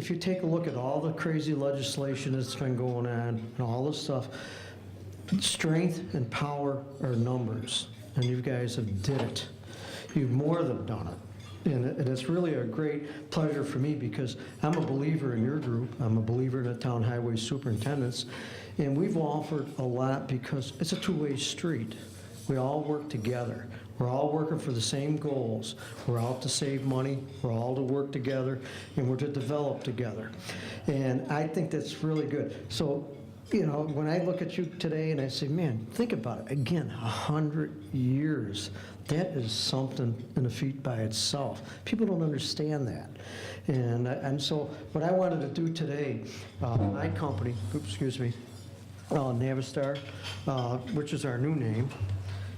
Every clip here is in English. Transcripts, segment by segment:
if you take a look at all the crazy legislation that's been going on and all this stuff, strength and power are numbers, and you guys have did it. You've more than done it. And it's really a great pleasure for me because I'm a believer in your group. I'm a believer in the town highway superintendents. And we've offered a lot because it's a two-way street. We all work together. We're all working for the same goals. We're out to save money. We're all to work together. And we're to develop together. And I think that's really good. So, you know, when I look at you today and I say, man, think about it. Again, 100 years. That is something in a feat by itself. People don't understand that. And so what I wanted to do today, my company, Navistar, which is our new name,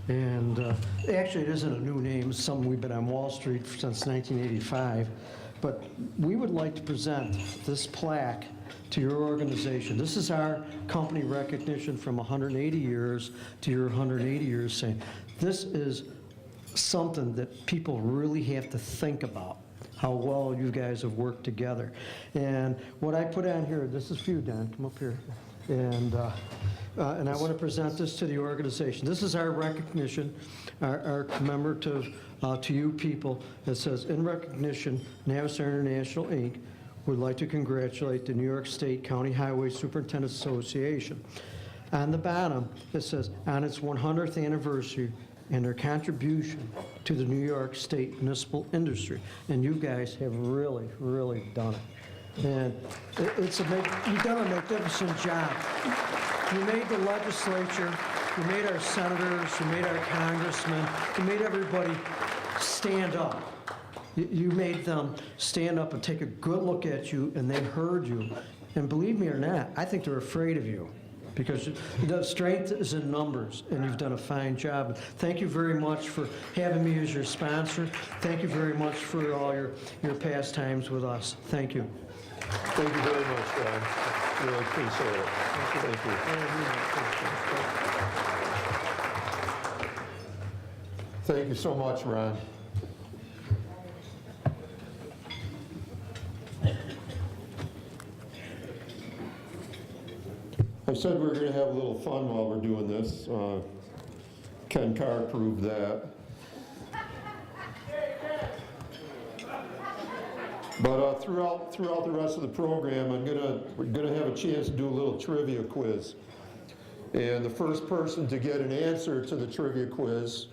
and actually it isn't a new name, it's something we've been on Wall Street since 1985, but we would like to present this plaque to your organization. This is our company recognition from 180 years to your 180 years, saying this is something that people really have to think about, how well you guys have worked together. And what I put on here, this is for you, Don, come up here. And I want to present this to the organization. This is our recognition, our commemorative to you people. It says, in recognition, Navistar International, Inc. would like to congratulate the New York State County Highway Superintendents Association. On the bottom, it says, on its 100th anniversary, and their contribution to the New York State municipal industry. And you guys have really, really done it. And you've done a magnificent job. You made the legislature, you made our senators, you made our congressmen, you made everybody stand up. You made them stand up and take a good look at you, and they heard you. And believe me or not, I think they're afraid of you, because the strength is in numbers, and you've done a fine job. Thank you very much for having me as your sponsor. Thank you very much for all your past times with us. Thank you. Thank you very much, Ron. Really appreciate it. Thank you. Thank you so much, Ron. I said we were going to have a little fun while we're doing this. Ken Carr proved that. But throughout the rest of the program, we're gonna have a chance to do a little trivia quiz. And the first person to get an answer to the trivia quiz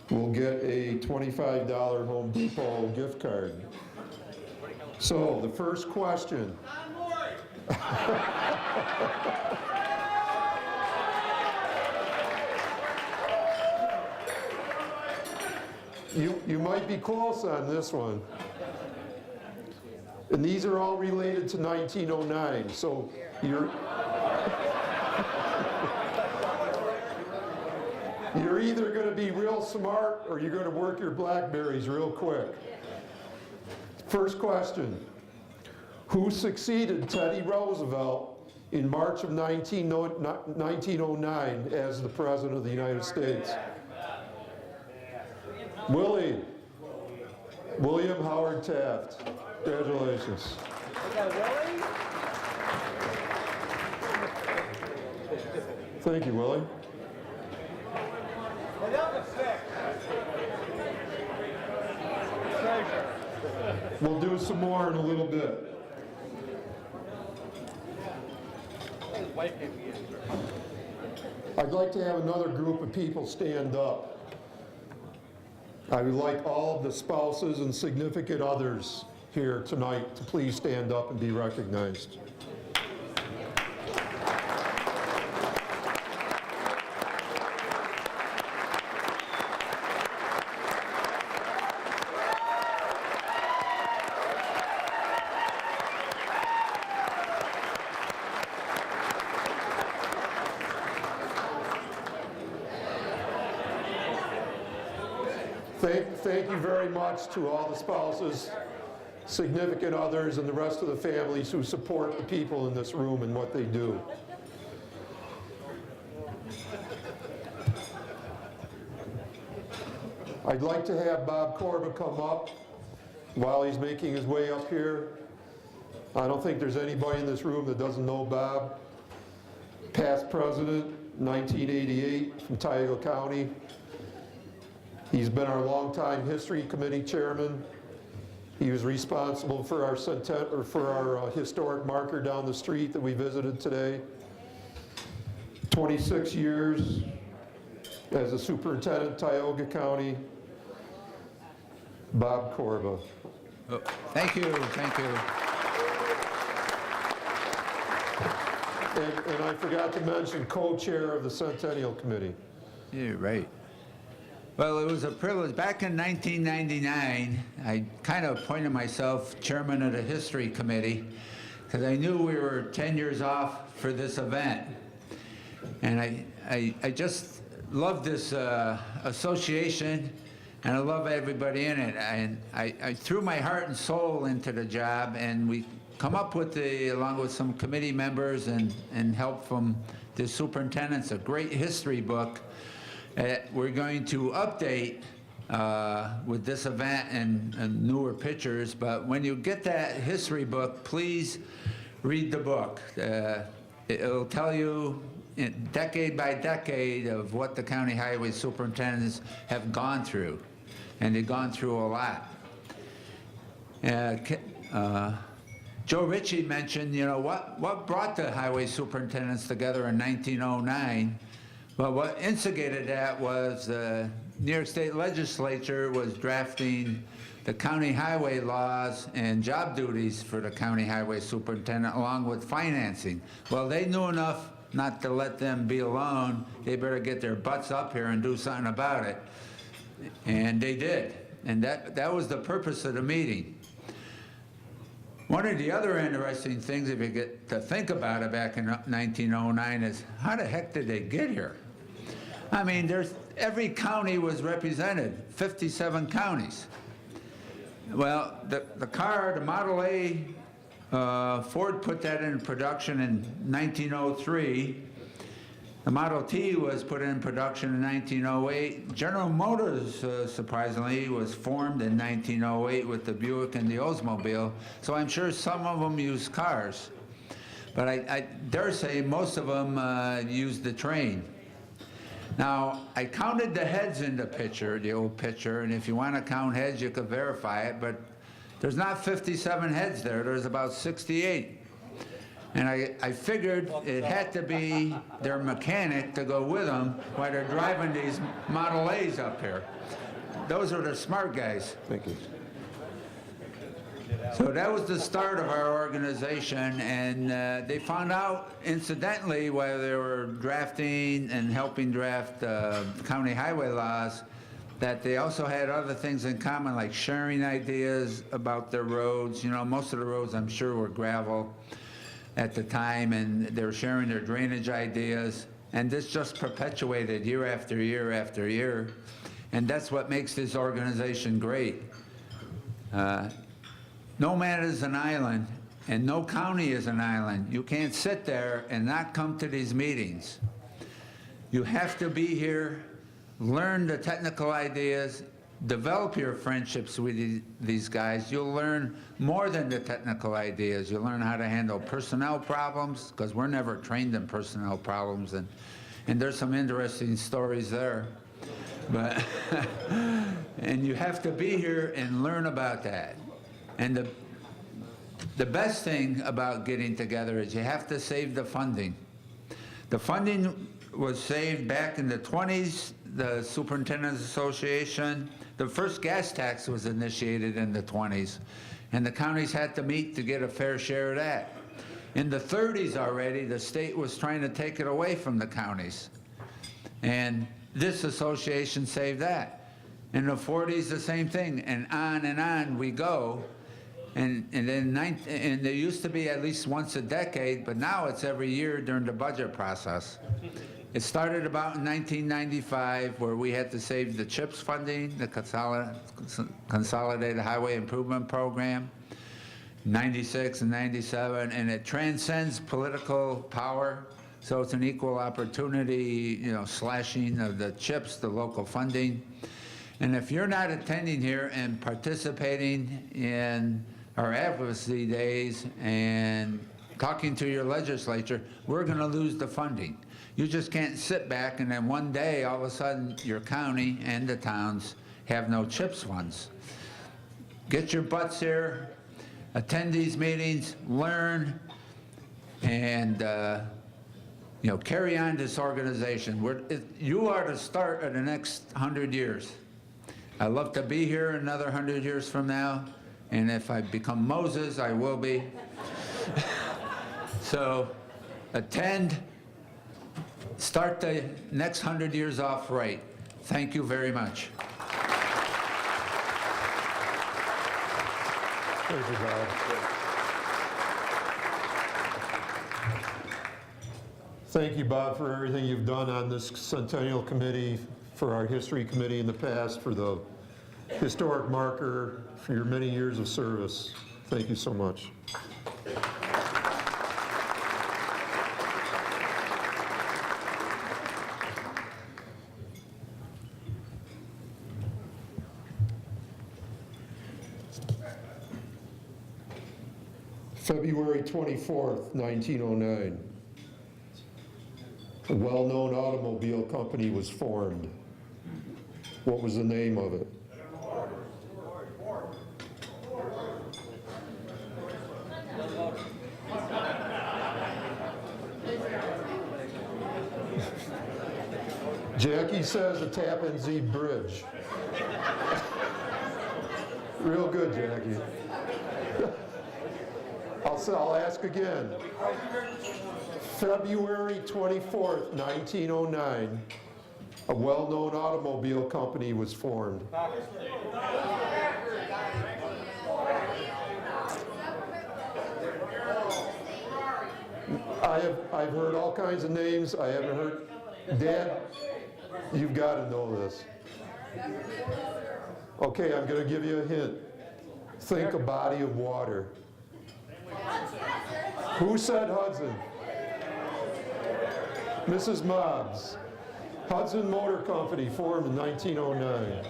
will get a $25 Home Depot gift card. So the first question. You might be close on this one. And these are all related to 1909, so you're either going to be real smart or you're going to work your blackberries real quick. First question. Who succeeded Teddy Roosevelt in March of 1909 as the President of the United States? William Howard Taft. Congratulations. Thank you, Willie. We'll do some more in a little bit. I'd like to have another group of people stand up. I would like all of the spouses and significant others here tonight to please stand up and be recognized. Thank you very much to all the spouses, significant others, and the rest of the families who support the people in this room and what they do. I'd like to have Bob Corba come up while he's making his way up here. I don't think there's anybody in this room that doesn't know Bob. Past president, 1988 from Tioga County. He's been our longtime history committee chairman. He was responsible for our historic marker down the street that we visited today. 26 years as a superintendent, Tioga County. Bob Corba. Oh, thank you, thank you. And I forgot to mention co-chair of the Centennial Committee. You're right. Well, it was a privilege. Back in 1999, I kind of appointed myself chairman of the History Committee because I knew we were 10 years off for this event. And I just love this association, and I love everybody in it. And I threw my heart and soul into the job, and we come up with along with some committee members and help from the superintendents, a great history book. We're going to update with this event and newer pictures, but when you get that history book, please read the book. It'll tell you decade by decade of what the county highway superintendents have gone through, and they've gone through a lot. Joe Ritchie mentioned, you know, what brought the highway superintendents together in 1909. Well, what instigated that was the New York State Legislature was drafting the county highway laws and job duties for the county highway superintendent along with financing. Well, they knew enough not to let them be alone. They better get their butts up here and do something about it. And they did. And that was the purpose of the meeting. One of the other interesting things, if you get to think about it back in 1909, is how the heck did they get here? I mean, every county was represented, 57 counties. Well, the car, the Model A, Ford put that in production in 1903. The Model T was put in production in 1908. General Motors, surprisingly, was formed in 1908 with the Buick and the Oldsmobile. So I'm sure some of them used cars. But I dare say most of them used the train. Now, I counted the heads in the picture, the old picture, and if you want to count heads, you could verify it, but there's not 57 heads there, there's about 68. And I figured it had to be their mechanic to go with them while they're driving these Model A's up here. Those are the smart guys. Thank you. So that was the start of our organization, and they found out, incidentally, while they were drafting and helping draft county highway laws, that they also had other things in common, like sharing ideas about their roads. You know, most of the roads, I'm sure, were gravel at the time, and they were sharing their drainage ideas, and this just perpetuated year after year after year, and that's what makes this organization great. No man is an island, and no county is an island. You can't sit there and not come to these meetings. You have to be here, learn the technical ideas, develop your friendships with these guys. You'll learn more than the technical ideas. You'll learn how to handle personnel problems, because we're never trained in personnel problems, and there's some interesting stories there. But and you have to be here and learn about that. And the best thing about getting together is you have to save the funding. The funding was saved back in the 20s, the Superintendent's Association. The first gas tax was initiated in the 20s, and the counties had to meet to get a fair share of that. In the 30s already, the state was trying to take it away from the counties, and this association saved that. In the 40s, the same thing, and on we go. And there used to be at least once a decade, but now it's every year during the budget process. It started about in 1995, where we had to save the CHIPS funding, the Consolidated Highway Improvement Program, 96 and 97, and it transcends political power. So it's an equal opportunity, you know, slashing of the CHIPS, the local funding. And if you're not attending here and participating in our advocacy days and talking to your legislature, we're going to lose the funding. You just can't sit back and then one day, all of a sudden, your county and the towns have no CHIPS funds. Get your butts here, attend these meetings, learn, and carry on this organization. You are the start of the next 100 years. I'd love to be here another 100 years from now, and if I become Moses, I will be. So attend, start the next 100 years off right. Thank you very much. Thank you, Bob. Thank you, Bob, for everything you've done on this Centennial Committee, for our History Committee in the past, for the historic marker, for your many years of service. Thank you so much. February 24th, 1909. A well-known automobile company was formed. What was the name of it? Jackie says the Tappan Zee Bridge. Real good, Jackie. I'll ask again. February 24th, 1909, a well-known automobile company was formed. I've heard all kinds of names. I haven't heard. Dad, you've got to know this. Okay, I'm going to give you a hint. Think a body of water. Who said Hudson? Mrs. Mobbs. Hudson Motor Company, formed in 1909.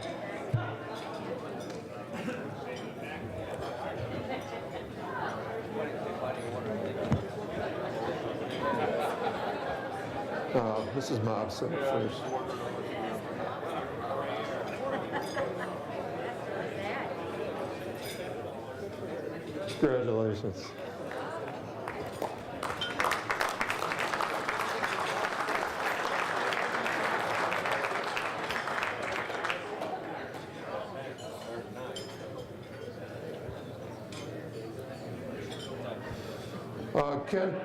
Mrs. Mobbs said it first. Congratulations.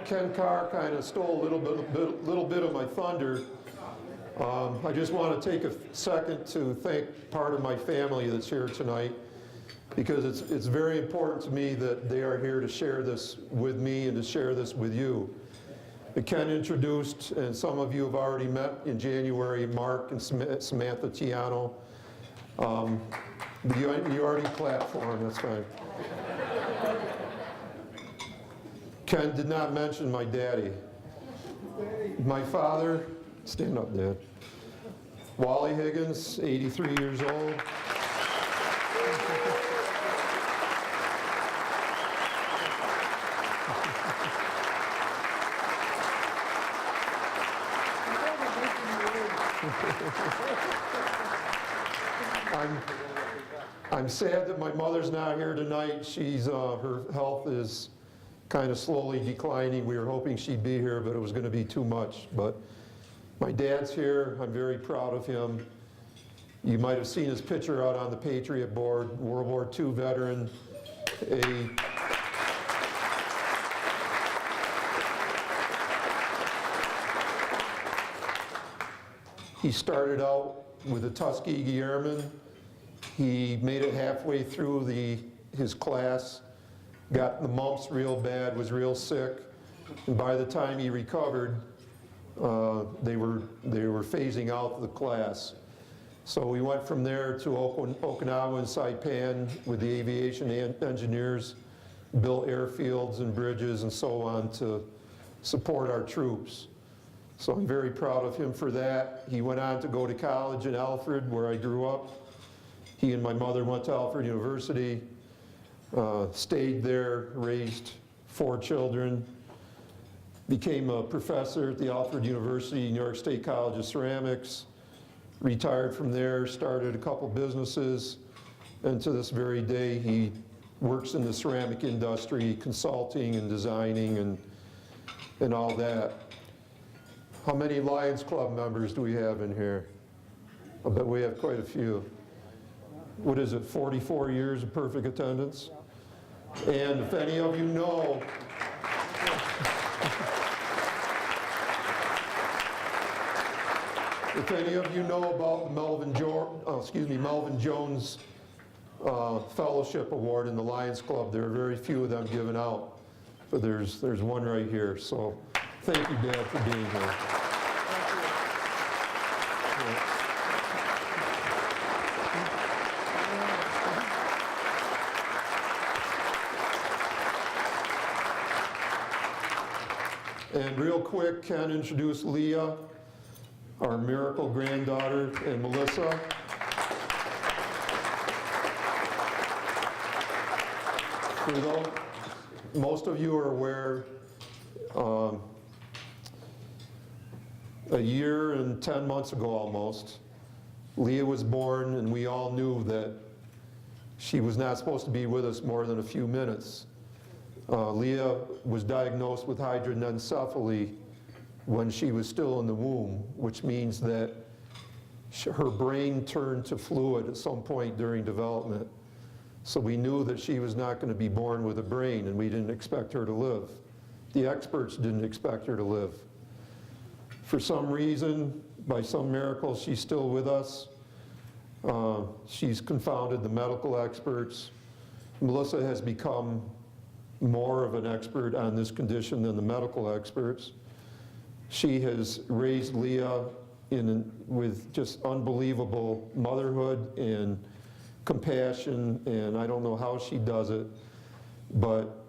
Ken Carr kind of stole a little bit of my thunder. I just want to take a second to thank part of my family that's here tonight, because it's very important to me that they are here to share this with me and to share this with you. Ken introduced, and some of you have already met in January, Mark and Samantha Tiano. You already clapped for him, that's fine. Ken did not mention my daddy. My father, stand up, Dad. Wally Higgins, 83 years old. I'm sad that my mother's not here tonight. Her health is kind of slowly declining. We were hoping she'd be here, but it was going to be too much. But my dad's here. I'm very proud of him. You might have seen his picture out on the Patriot board, World War II veteran. He started out with the Tuskegee Airmen. He made it halfway through his class, got the mumps real bad, was real sick, and by the time he recovered, they were phasing out the class. So we went from there to Okinawa and Saipan with the aviation engineers, built airfields and bridges and so on to support our troops. So I'm very proud of him for that. He went on to go to college in Alfred, where I grew up. He and my mother went to Alfred University. stayed there, raised 4 children, became a professor at the Alfred University, New York State College of Ceramics, retired from there, started a couple businesses, and to this very day he works in the ceramic industry, consulting and designing and all that. How many Lions Club members do we have in here? I bet we have quite a few. What is it, 44 years of perfect attendance? And if any of you know, if any of you know about the Melvin Jones Fellowship Award in the Lions Club, there are very few of them given out, but there's one right here. So thank you, Dad, for being here. And real quick, Ken introduced Leah, our miracle granddaughter, and Melissa. For those, most of you are aware, a year and 10 months ago almost, Leah was born, and we all knew that she was not supposed to be with us more than a few minutes. Leah was diagnosed with hydranencephaly when she was still in the womb, which means that her brain turned to fluid at some point during development. So we knew that she was not going to be born with a brain, and we didn't expect her to live. The experts didn't expect her to live. For some reason, by some miracle, she's still with us. She's confounded the medical experts. Melissa has become more of an expert on this condition than the medical experts. She has raised Leah with just unbelievable motherhood and compassion, and I don't know how she does it, but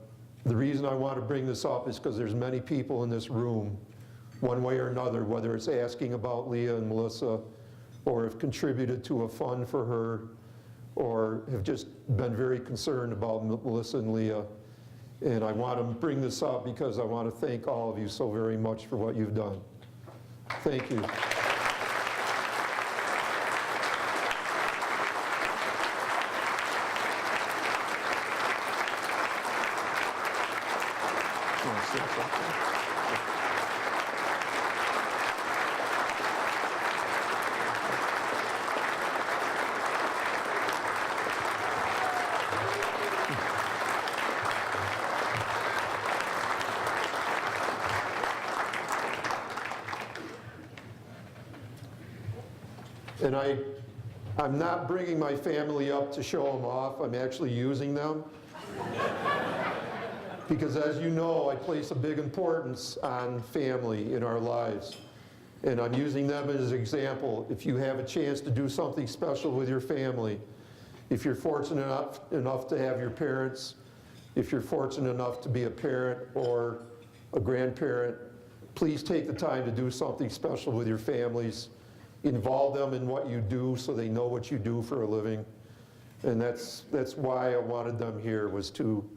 the reason I want to bring this up is because there's many people in this room, one way or another, whether it's asking about Leah and Melissa, or have contributed to a fund for her, or have just been very concerned about Melissa and Leah. And I want to bring this up because I want to thank all of you so very much for what you've done. Thank you. And I'm not bringing my family up to show them off. I'm actually using them. Because as you know, I place a big importance on family in our lives. And I'm using them as an example. If you have a chance to do something special with your family, if you're fortunate enough to have your parents, if you're fortunate enough to be a parent or a grandparent, please take the time to do something special with your families. Involve them in what you do so they know what you do for a living. And that's why I wanted them here, was to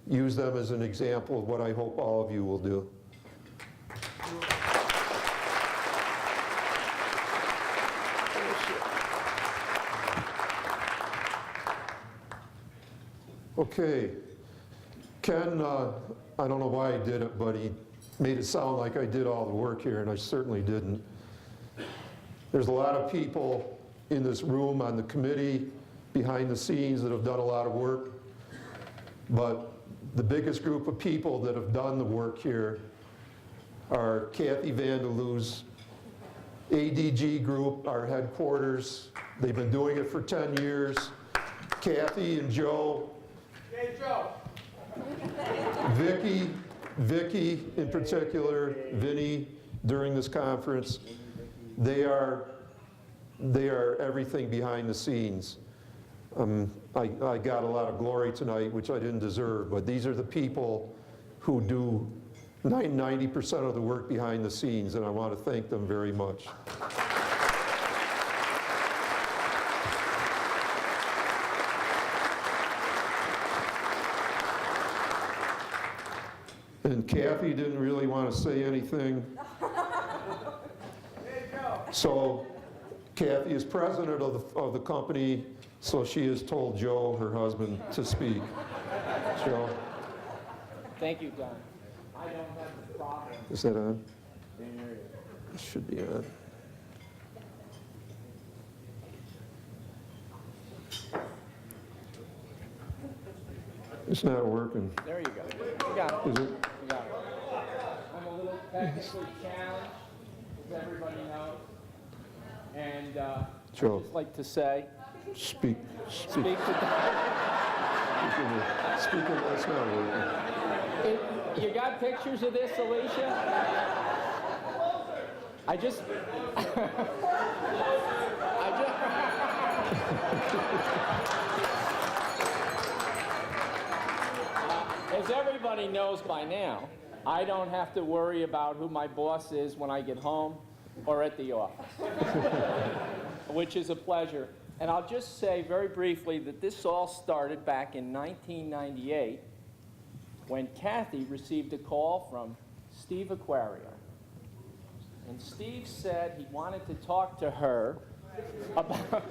use them as an example of what I hope all of you will do. Okay. Ken, I don't know why he did it, but he made it sound like I did all the work here, and I certainly didn't. There's a lot of people in this room, on the committee, behind the scenes, that have done a lot of work. But the biggest group of people that have done the work here are Kathy Vandeloo's ADG group, our headquarters. They've been doing it for 10 years. Kathy and Joe. Hey, Joe. Vicky in particular, Vinny, during this conference. They are everything behind the scenes. I got a lot of glory tonight, which I didn't deserve, but these are the people who do 90% of the work behind the scenes, and I want to thank them very much. And Kathy didn't really want to say anything. So Kathy is president of the company, so she has told Joe, her husband, to speak. Joe? Thank you, Don. I don't have the problem. Is that on? It should be on. It's not working. There you go. You got it. Is it? You got it. I'm a little technically challenged, as everybody knows. And I'd Joe. just like to say, Speak. speak to Speaker, that's not working. You got pictures of this, Alicia? I just... As everybody knows by now, I don't have to worry about who my boss is when I get home or at the office, which is a pleasure. And I'll just say very briefly that this all started back in 1998 when Kathy received a call from Steve Aquario. And Steve said he wanted to talk to her about...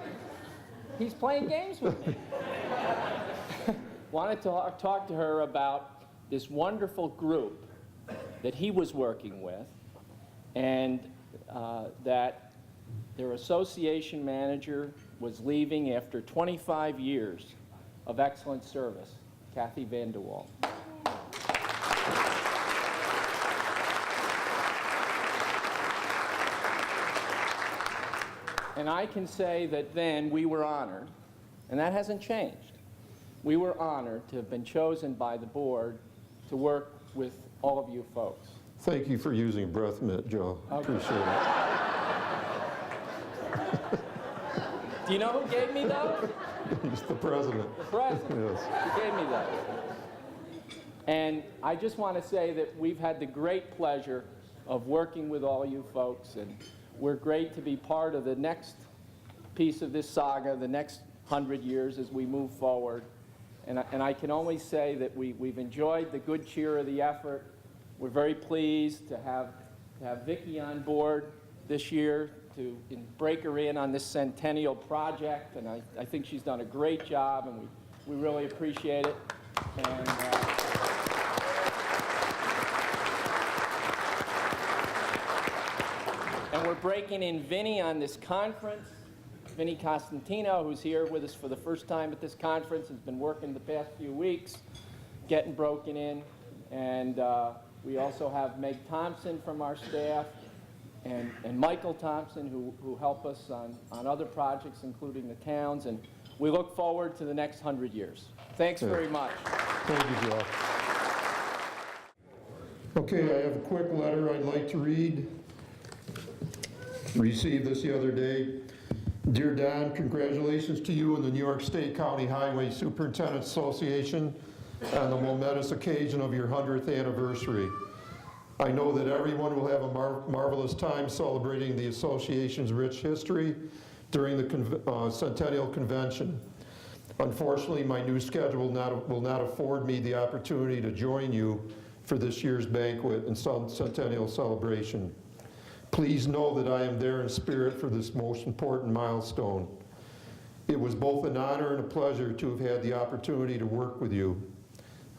He's playing games with me. Wanted to talk to her about this wonderful group that he was working with, and that their association manager was leaving after 25 years of excellent service, Kathy Vanderwall. And I can say that then we were honored, and that hasn't changed. We were honored to have been chosen by the board to work with all of you folks. Thank you for using breath mint, Joe. Okay. Appreciate it. Do you know who gave me those? He's the president. The president. Yes. He gave me those. And I just want to say that we've had the great pleasure of working with all you folks, and we're great to be part of the next piece of this saga, the next 100 years as we move forward. And I can only say that we've enjoyed the good cheer of the effort. We're very pleased to have Vicki on board this year to break her in on this centennial project, and I think she's done a great job, and we really appreciate it. And we're breaking in Vinny on this conference. Vinny Costantino, who's here with us for the first time at this conference, has been working the past few weeks, getting broken in. And we also have Meg Thompson from our staff, and Michael Thompson, who help us on other projects, including the towns. And we look forward to the next 100 years. Thanks very much. Thank you, Joe. Okay, I have a quick letter I'd like to read. Received this the other day. Dear Don, congratulations to you and the New York State County Highway Superintendents Association on the momentous occasion of your 100th anniversary. I know that everyone will have a marvelous time celebrating the association's rich history during the Centennial Convention. Unfortunately, my new schedule will not afford me the opportunity to join you for this year's banquet and Centennial celebration. Please know that I am there in spirit for this most important milestone. It was both an honor and a pleasure to have had the opportunity to work with you.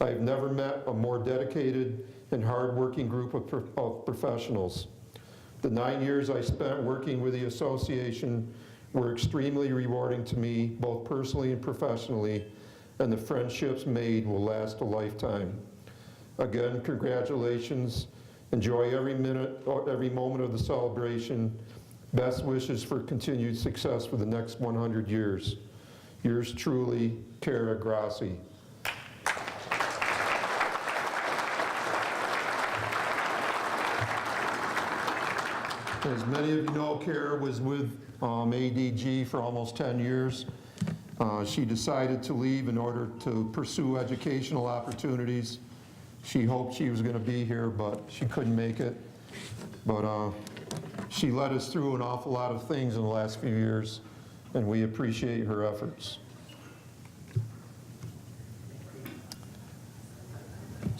I have never met a more dedicated and hardworking group of professionals. The 9 years I spent working with the association were extremely rewarding to me, both personally and professionally, and the friendships made will last a lifetime. Again, congratulations. Enjoy every minute or every moment of the celebration. Best wishes for continued success for the next 100 years. Yours truly, Cara Grassi. As many of you know, Cara was with ADG for almost 10 years. She decided to leave in order to pursue educational opportunities. She hoped she was going to be here, but she couldn't make it. But she led us through an awful lot of things in the last few years, and we appreciate her efforts.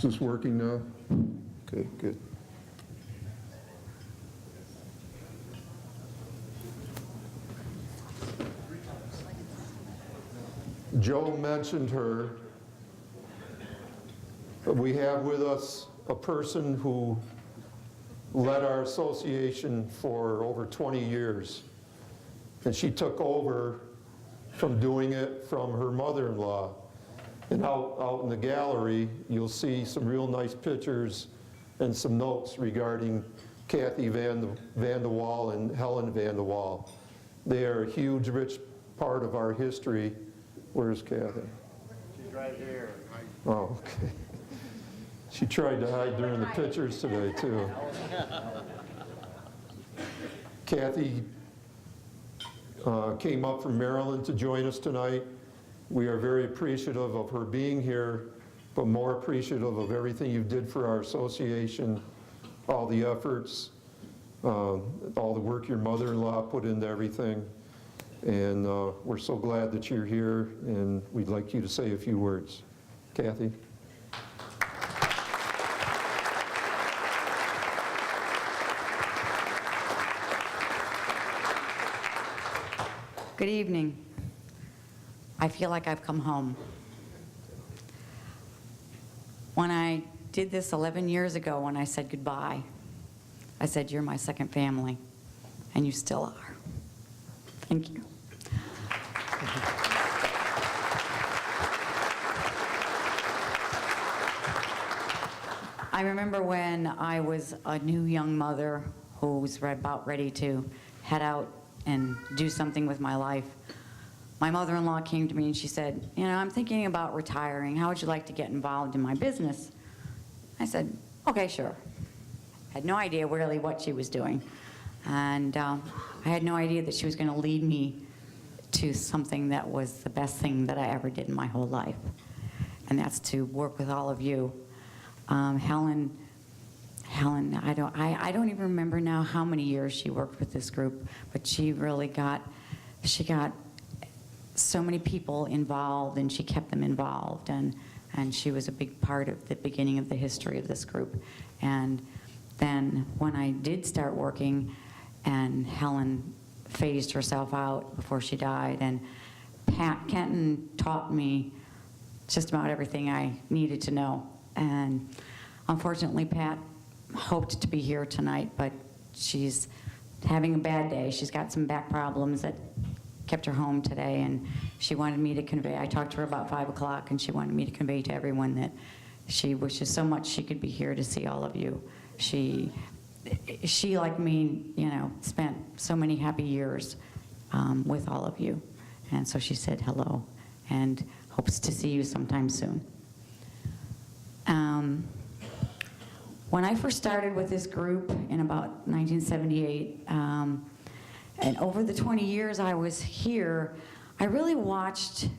Is this working now? Okay, good. Joe mentioned her. We have with us a person who led our association for over 20 years. And she took over from doing it from her mother-in-law. And out in the gallery, you'll see some real nice pictures and some notes regarding Kathy Van de Waal and Helen Van de Waal. They are a huge, rich part of our history. Where's Kathy? She's right here. Oh, okay. She tried to hide during the pictures today, too. Kathy came up from Maryland to join us tonight. We are very appreciative of her being here, but more appreciative of everything you did for our association, all the efforts, all the work your mother-in-law put into everything. And we're so glad that you're here, and we'd like you to say a few words. Kathy? Good evening. I feel like I've come home. When I did this 11 years ago, when I said goodbye, I said, you're my second family, and you still are. Thank you. I remember when I was a new young mother who was about ready to head out and do something with my life. My mother-in-law came to me and she said, you know, I'm thinking about retiring. How would you like to get involved in my business? I said, okay, sure. Had no idea really what she was doing. And I had no idea that she was going to lead me to something that was the best thing that I ever did in my whole life. And that's to work with all of you. Helen, I don't even remember now how many years she worked with this group, but she got so many people involved, and she kept them involved, and she was a big part of the beginning of the history of this group. And then when I did start working, and Helen phased herself out before she died, and Pat Kenton taught me just about everything I needed to know. And unfortunately, Pat hoped to be here tonight, but she's having a bad day. She's got some back problems that kept her home today, and she wanted me to convey, I talked to her about 5 o'clock, and she wanted me to convey to everyone that she wishes so much she could be here to see all of you. She like me, you know, spent so many happy years with all of you. And so she said hello and hopes to see you sometime soon. When I first started with this group in about 1978, and over the 20 years I was here, I really watched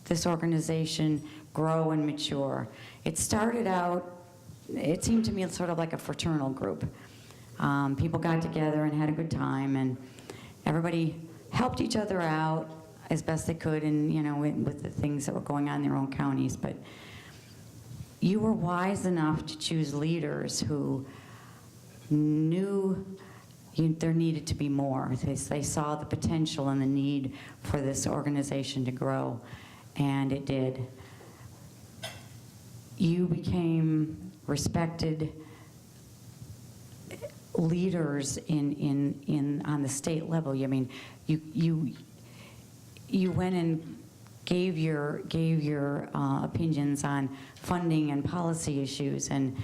this organization grow and mature. It started out, it seemed to me sort of like a fraternal group. People got together and had a good time, and everybody helped each other out as best they could, and you know, with the things that were going on in their own counties. But you were wise enough to choose leaders who knew there needed to be more. They saw the potential and the need for this organization to grow, and it did. You became respected leaders on the state level. I mean, you went and gave your opinions on funding and policy issues and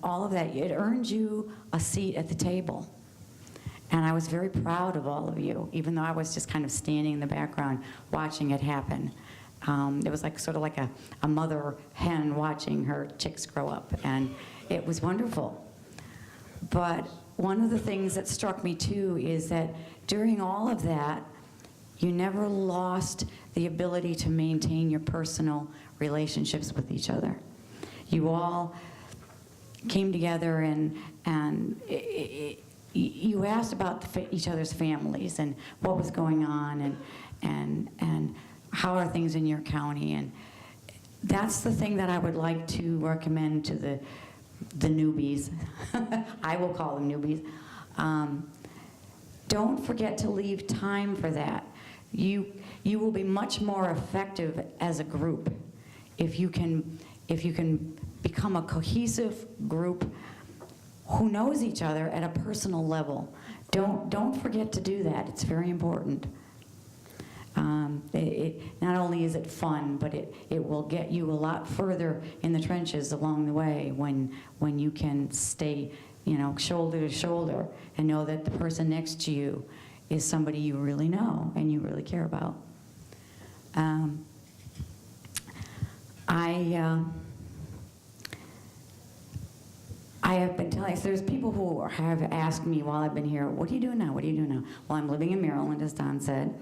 all of that. It earned you a seat at the table. And I was very proud of all of you, even though I was just kind of standing in the background watching it happen. It was like sort of like a mother hen watching her chicks grow up, and it was wonderful. But one of the things that struck me too is that during all of that, you never lost the ability to maintain your personal relationships with each other. You all came together and you asked about each other's families and what was going on and how are things in your county. And that's the thing that I would like to recommend to the newbies. I will call them newbies. Don't forget to leave time for that. You will be much more effective as a group if you can become a cohesive group who knows each other at a personal level. Don't forget to do that. It's very important. Not only is it fun, but it will get you a lot further in the trenches along the way when you can stay, shoulder to shoulder and know that the person next to you is somebody you really know and you really care about. I have been telling, so there's people who have asked me while I've been here, what are you doing now? What are you doing now? Well, I'm living in Maryland, as Don said.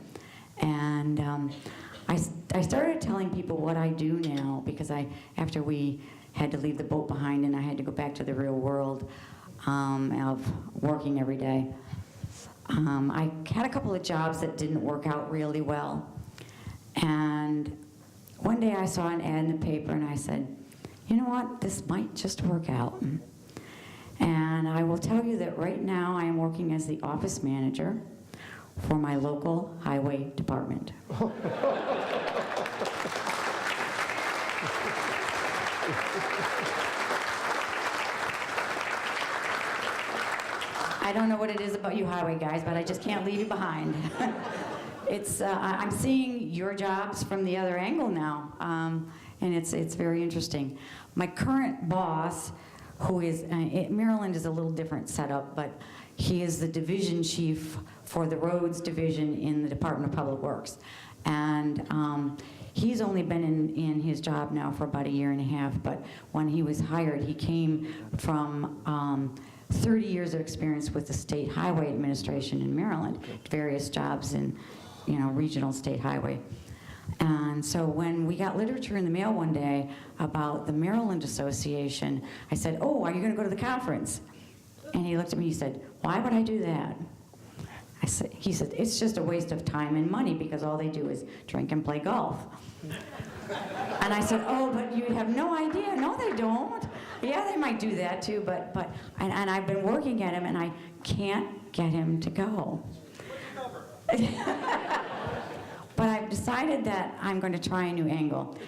And I started telling people what I do now because after we had to leave the boat behind and I had to go back to the real world of working every day. I had a couple of jobs that didn't work out really well. And one day I saw an ad in the paper and I said, you know what, this might just work out. And I will tell you that right now I am working as the office manager for my local highway department. I don't know what it is about you highway guys, but I just can't leave you behind. I'm seeing your jobs from the other angle now, and it's very interesting. My current boss, who is, Maryland is a little different setup, but he is the division chief for the roads division in the Department of Public Works. And he's only been in his job now for about 1.5 years, but when he was hired, he came from 30 years of experience with the State Highway Administration in Maryland, various jobs in, regional state highway. And so when we got literature in the mail one day about the Maryland Association, I said, oh, are you going to go to the conference? And he looked at me, he said, why would I do that? He said, it's just a waste of time and money because all they do is drink and play golf. And I said, oh, but you have no idea. No, they don't. Yeah, they might do that too, and I've been working at him and I can't get him to go. But I've decided that I'm going to try a new angle.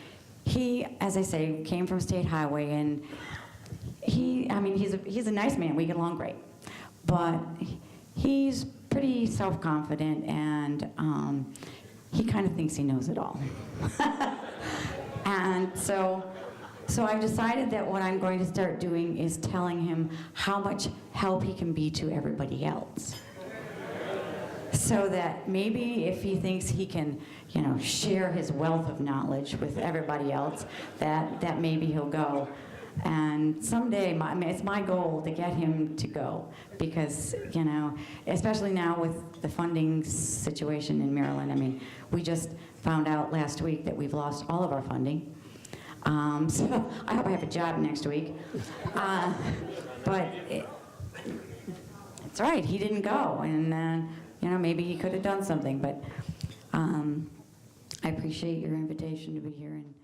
He, as I say, came from State Highway, and he's a nice man. We get along great. But he's pretty self-confident, and he kind of thinks he knows it all. And so I've decided that what I'm going to start doing is telling him how much help he can be to everybody else. So that maybe if he thinks he can, share his wealth of knowledge with everybody else, that maybe he'll go. And someday, it's my goal to get him to go because, especially now with the funding situation in Maryland, we just found out last week that we've lost all of our funding. So I hope I have a job next week. But it's all right, he didn't go, and maybe he could have done something, but I appreciate your invitation to be here. And